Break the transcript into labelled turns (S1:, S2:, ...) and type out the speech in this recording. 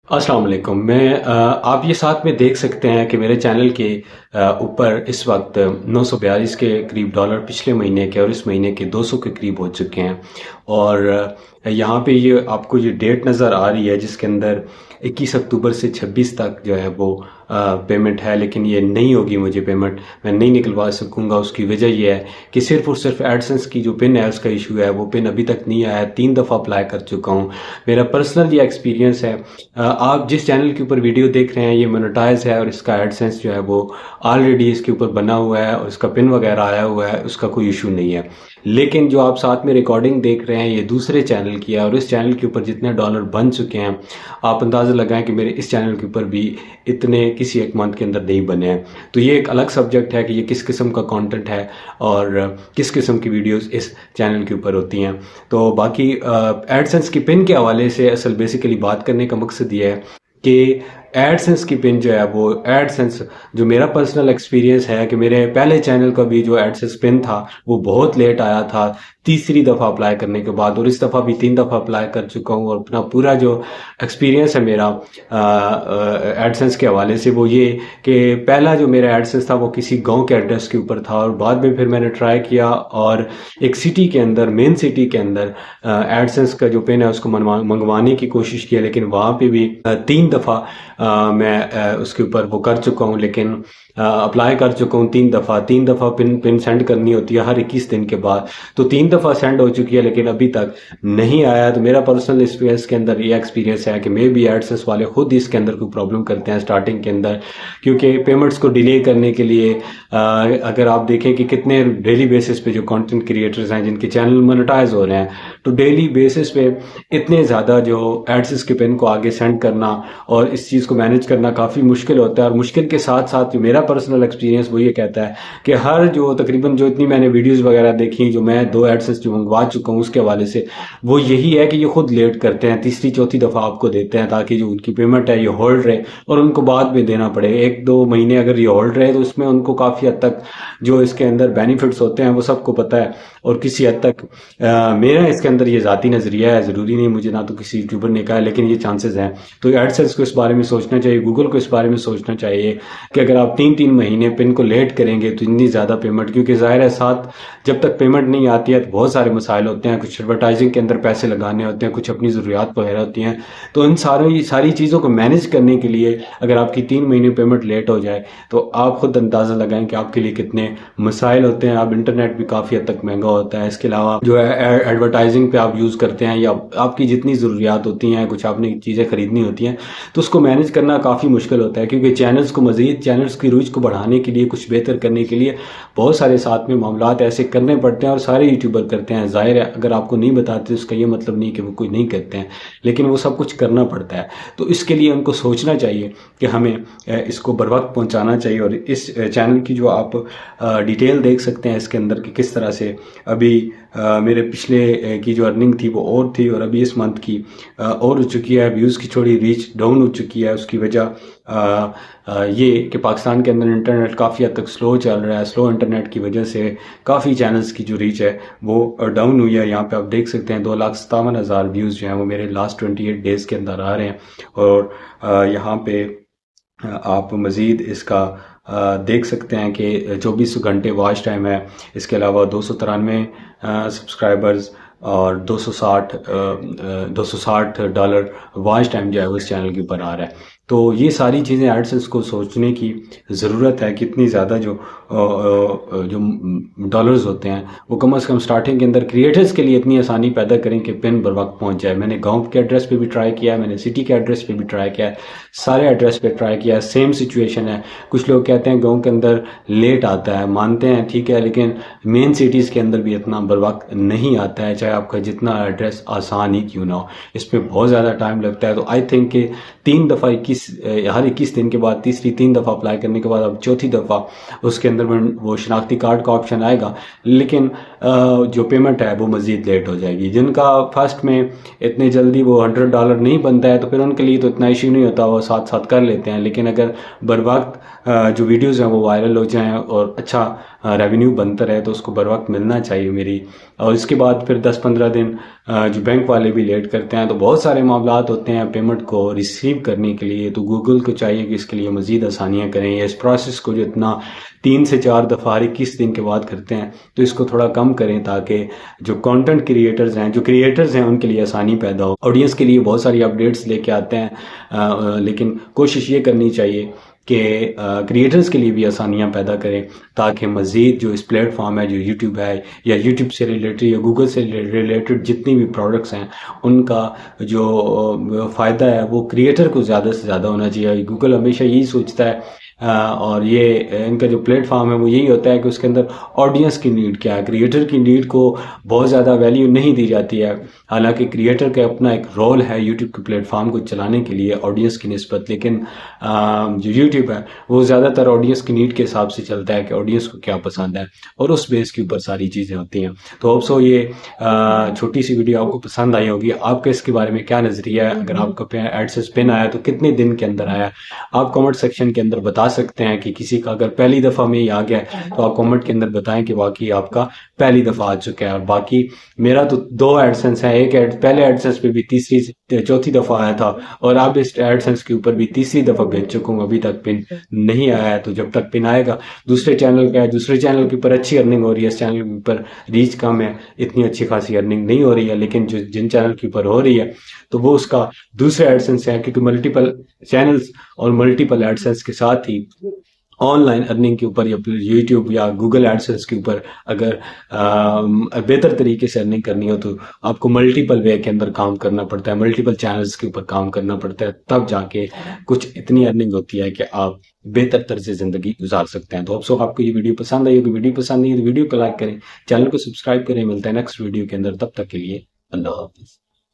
S1: अस्सलाम वालेकुम। आप ये साथ में देख सकते हैं कि मेरे चैनल के ऊपर इस वक्त 942 के करीब डॉलर पिछले महीने के और इस महीने के 200 के करीब हो चुके हैं। और यहाँ पे ये आपको ये डेट नज़र आ रही है जिसके अंदर 21 अक्टूबर से 26 तक जो है वो पेमेंट है, लेकिन ये नहीं होगी। मुझे पेमेंट मैं नहीं निकलवा सकूंगा। उसकी वजह ये है कि सिर्फ और सिर्फ एडसेंस की जो पिन है उसका इशू है। वो पिन अभी तक नहीं आया है, 3 दफ़ा अप्लाई कर चुका हूँ। मेरा पर्सनल ये एक्सपीरियंस है। आप जिस चैनल के ऊपर वीडियो देख रहे हैं ये मोनेटाइज है और इसका एडसेंस जो है वो ऑलरेडी इसके ऊपर बना हुआ है और इसका पिन वगैरह आया हुआ है, उसका कोई इशू नहीं है। लेकिन जो आप साथ में रिकॉर्डिंग देख रहे हैं ये दूसरे चैनल की है और इस चैनल के ऊपर जितने डॉलर बन चुके हैं आप अंदाज़ा लगाएं कि मेरे इस चैनल के ऊपर भी इतने किसी एक मंथ के अंदर नहीं बने हैं। तो ये एक अलग सब्जेक्ट है कि ये किस किस्म का कंटेंट है और किस किस्म की वीडियोस इस चैनल के ऊपर होती हैं। तो बाकी एडसेंस की पिन के हवाले से असल बेसिकली बात करने का मकसद ये है कि एडसेंस की पिन जो है वो एडसेंस जो मेरा पर्सनल एक्सपीरियंस है कि मेरे पहले चैनल का भी जो एडसेंस पिन था वो बहुत लेट आया था, तीसरी दफ़ा अप्लाई करने के बाद, और इस दफ़ा भी 3 दफ़ा अप्लाई कर चुका हूँ। और अपना पूरा जो एक्सपीरियंस है मेरा एडसेंस के हवाले से वो ये कि पहला जो मेरा एडसेंस था वो किसी गांव के एड्रेस के ऊपर था और बाद में फिर मैंने ट्राई किया और एक सिटी के अंदर, मेन सिटी के अंदर एडसेंस का जो पिन है उसको मंगवाने की कोशिश की, लेकिन वहाँ पे भी 3 दफ़ा मैं उसके ऊपर वो कर चुका हूँ, लेकिन अप्लाई कर चुका हूँ 3 दफ़ा पिन सेंड करनी होती है हर 21 दिन के बाद। तो 3 दफ़ा सेंड हो चुकी है लेकिन अभी तक नहीं आया। तो मेरा पर्सनल एक्सपीरियंस के अंदर ये एक्सपीरियंस है कि मे बी एडसेंस वाले खुद इसके अंदर कोई प्रॉब्लम करते हैं स्टार्टिंग के अंदर, क्योंकि पेमेंट्स को डिले करने के लिए अगर आप देखें कि कितने डेली बेसिस पे जो कंटेंट क्रिएटर्स हैं जिनके चैनल मोनेटाइज हो रहे हैं, तो डेली बेसिस पे इतने ज़्यादा जो एडसेंस के पिन को आगे सेंड करना और इस चीज़ को मैनेज करना काफ़ी मुश्किल होता है। और मुश्किल के साथ साथ जो मेरा पर्सनल एक्सपीरियंस वो ये कहता है कि हर जो तकरीबन जो इतनी मैंने वीडियोस वगैरह देखी, जो मैं 2 एडसेंस जो मंगवा चुका हूँ उसके हवाले से, वो यही है कि ये खुद लेट करते हैं, तीसरी चौथी दफ़ा आपको देते हैं ताकि जो उनकी पेमेंट है ये होल्ड रहे और उनको बाद में देना पड़े। 1-2 महीने अगर ये होल्ड रहे तो उसमें उनको काफ़ी हद तक जो इसके अंदर बेनिफिट्स होते हैं वो सबको पता है। और किसी हद तक मेरा इसके अंदर ये ज़ाती नज़रिया है, ज़रूरी नहीं मुझे ना तो किसी यूट्यूबर ने कहा है, लेकिन ये चांसेस हैं। तो एडसेंस को इस बारे में सोचना चाहिए, गूगल को इस बारे में सोचना चाहिए कि अगर आप 3-3 महीने पिन को लेट करेंगे तो इतनी ज़्यादा पेमेंट, क्योंकि ज़ाहिर है साथ जब तक पेमेंट नहीं आती है तो बहुत सारे मसाइल होते हैं, कुछ एडवर्टाइजिंग के अंदर पैसे लगाने होते हैं, कुछ अपनी ज़रूरियात वगैरह होती हैं। तो इन सारी चीज़ों को मैनेज करने के लिए अगर आपकी 3 महीने पेमेंट लेट हो जाए तो आप खुद अंदाज़ा लगाएं कि आपके लिए कितने मसाइल होते हैं। अब इंटरनेट भी काफ़ी हद तक महंगा होता है, इसके अलावा जो है एडवर्टाइजिंग पे आप यूज़ करते हैं या आपकी जितनी ज़रूरियात होती हैं, कुछ आपने चीज़ें ख़रीदनी होती हैं, तो उसको मैनेज करना काफ़ी मुश्किल होता है, क्योंकि चैनल्स को मज़ीद चैनल्स की रीच को बढ़ाने के लिए, कुछ बेहतर करने के लिए बहुत सारे साथ में मामलात ऐसे करने पड़ते हैं और सारे यूट्यूबर करते हैं। ज़ाहिर है अगर आपको नहीं बताते उसका ये मतलब नहीं कि वो कोई नहीं करते हैं, लेकिन वो सब कुछ करना पड़ता है। तो इसके लिए उनको सोचना चाहिए कि हमें इसको बर वक्त पहुँचाना चाहिए। और इस चैनल की जो आप डिटेल देख सकते हैं इसके अंदर कि किस तरह से अभी मेरे पिछले की जो अर्निंग थी वो और थी और अभी इस मंथ की और हो चुकी है। व्यूज़ की थोड़ी रीच डाउन हो चुकी है। उसकी वजह ये कि पाकिस्तान के अंदर इंटरनेट काफ़ी हद तक स्लो चल रहा है। स्लो इंटरनेट की वजह से काफ़ी चैनल्स की जो रीच है वो डाउन हुई है। यहाँ पे आप देख सकते हैं 2,57,000 व्यूज़ जो हैं वो मेरे लास्ट 28 डेज़ के अंदर आ रहे हैं। और यहाँ पे आप मज़ीद इसका देख सकते हैं कि 24 घंटे वॉच टाइम है। इसके अलावा 293 सब्सक्राइबर्स और $260 वॉच टाइम जो है उस चैनल के ऊपर आ रहा है। तो ये सारी चीज़ें एडसेंस को सोचने की ज़रूरत है। कितनी ज़्यादा जो डॉलर्स होते हैं वो कम से कम स्टार्टिंग के अंदर क्रिएटर्स के लिए इतनी आसानी पैदा करें कि पिन बर वक्त पहुँच जाए। मैंने गांव के एड्रेस पे भी ट्राई किया है, मैंने सिटी के एड्रेस पे भी ट्राई किया है, सारे एड्रेस पे ट्राई किया है, सेम सिचुएशन है। कुछ लोग कहते हैं गाँव के अंदर लेट आता है, मानते हैं ठीक है, लेकिन मेन सिटीज़ के अंदर भी इतना बर वक्त नहीं आता है, चाहे आपका जितना एड्रेस आसान ही क्यों ना हो, इस पर बहुत ज़्यादा टाइम लगता है। तो आई थिंक कि 3 दफ़ा हर 21 दिन के बाद तीसरी 3 दफ़ा अप्लाई करने के बाद अब चौथी दफ़ा उसके अंदर वो शनाख्ती कार्ड का ऑप्शन आएगा। लेकिन جو پیمنٹ ہے وہ مزید لیٹ ہو جائے گی. جن کا فرسٹ میں اتنے جلدی وہ $100 نہیں بنتا ہے تو پھر ان کے لیے تو اتنا ایشو نہیں ہوتا, وہ ساتھ ساتھ کر لیتے ہیں. لیکن اگر بر وقت جو ویڈیوز ہیں وہ وائرل ہو جائیں اور اچھا ریونیو بنتا رہے تو اس کو بر وقت ملنا چاہیے میری. اور اس کے بعد پھر 10-15 دن جو بینک والے بھی لیٹ کرتے ہیں, تو بہت سارے معاملات ہوتے ہیں پیمنٹ کو ریسیو کرنے کے لیے. تو گوگل کو چاہیے کہ اس کے لیے مزید آسانیاں کریں, یا اس پروسیس کو جو اتنا 3 سے 4 دفعہ ہر 21 دن کے بعد کرتے ہیں تو اس کو تھوڑا کم کریں, تاکہ جو کانٹینٹ کریٹرز ہیں, جو کریٹرز ہیں, ان کے لیے آسانی پیدا ہو. آڈینس کے لیے بہت ساری اپڈیٹس لے کے آتے ہیں, لیکن کوشش یہ کرنی چاہیے کہ کریٹرز کے لیے بھی آسانیاں پیدا کریں, تاکہ مزید جو اس پلیٹ فارم ہے, جو یوٹیوب ہے یا یوٹیوب سے ریلیٹڈ یا گوگل سے ریلیٹڈ جتنی بھی پروڈکٹس ہیں, ان کا جو فائدہ ہے وہ کریٹر کو زیادہ سے زیادہ ہونا چاہیے. گوگل ہمیشہ یہی سوچتا ہے, اور یہ ان کا جو پلیٹ فارم ہے وہ یہی ہوتا ہے کہ اس کے اندر آڈینس کی نیڈ کیا ہے. کریٹر کی نیڈ کو بہت زیادہ ویلیو نہیں دی جاتی ہے, حالانکہ کریٹر کا اپنا ایک رول ہے یوٹیوب کے پلیٹ فارم کو چلانے کے لیے آڈینس کی نسبت. لیکن جو یوٹیوب ہے وہ زیادہ تر آڈینس کی نیڈ کے حساب سے چلتا ہے کہ آڈینس کو کیا پسند ہے, اور اس بیس کے اوپر ساری چیزیں ہوتی ہیں. تو ہوپ سو یہ چھوٹی سی ویڈیو آپ کو پسند آئی ہوگی. آپ کا اس کے بارے میں کیا نظریہ ہے؟ اگر آپ کا ایڈسنس پن آیا تو کتنے دن کے اندر آیا؟ آپ کامنٹ سیکشن کے اندر بتا سکتے ہیں کہ کسی کا اگر پہلی دفعہ میں ہی آ گیا تو آپ کامنٹ کے اندر بتائیں کہ واقعی آپ کا پہلی دفعہ آ چکا ہے. اور باقی میرا تو 2 ایڈسنس ہیں, ایک پہلے ایڈسنس پہ بھی تیسری چوتھی دفعہ آیا تھا, اور اب اس ایڈسنس کے اوپر بھی تیسری دفعہ بھیج چکا ہوں, ابھی تک پن نہیں آیا ہے. تو جب تک پن آئے گا, دوسرے چینل کا ہے, دوسرے چینل کے اوپر اچھی ارننگ ہو رہی ہے, اس چینل کے اوپر ریچ کم ہے, اتنی اچھی خاصی ارننگ نہیں ہو رہی ہے. لیکن جن چینل کے اوپر ہو رہی ہے تو وہ اس کا دوسرے ایڈسنس ہے, کیونکہ ملٹیپل چینلز اور ملٹیپل ایڈسنس کے ساتھ ہی آن لائن ارننگ کے اوپر یا یوٹیوب یا گوگل ایڈسنس کے اوپر اگر بہتر طریقے سے ارننگ کرنی ہو تو آپ کو ملٹیپل وے کے اندر کام کرنا پڑتا ہے, ملٹیپل چینلز کے اوپر کام کرنا پڑتا ہے, تب جا کے کچھ اتنی ارننگ ہوتی ہے کہ آپ بہتر طرز زندگی گزار سکتے ہیں. تو اب سو آپ کو یہ ویڈیو پسند آئی ہوگی. ویڈیو پسند نہیں ہے تو ویڈیو کو لائک کریں, چینل کو سبسکرائب کریں. ملتا ہے نیکسٹ ویڈیو کے اندر, تب تک کے لیے اللہ حافظ.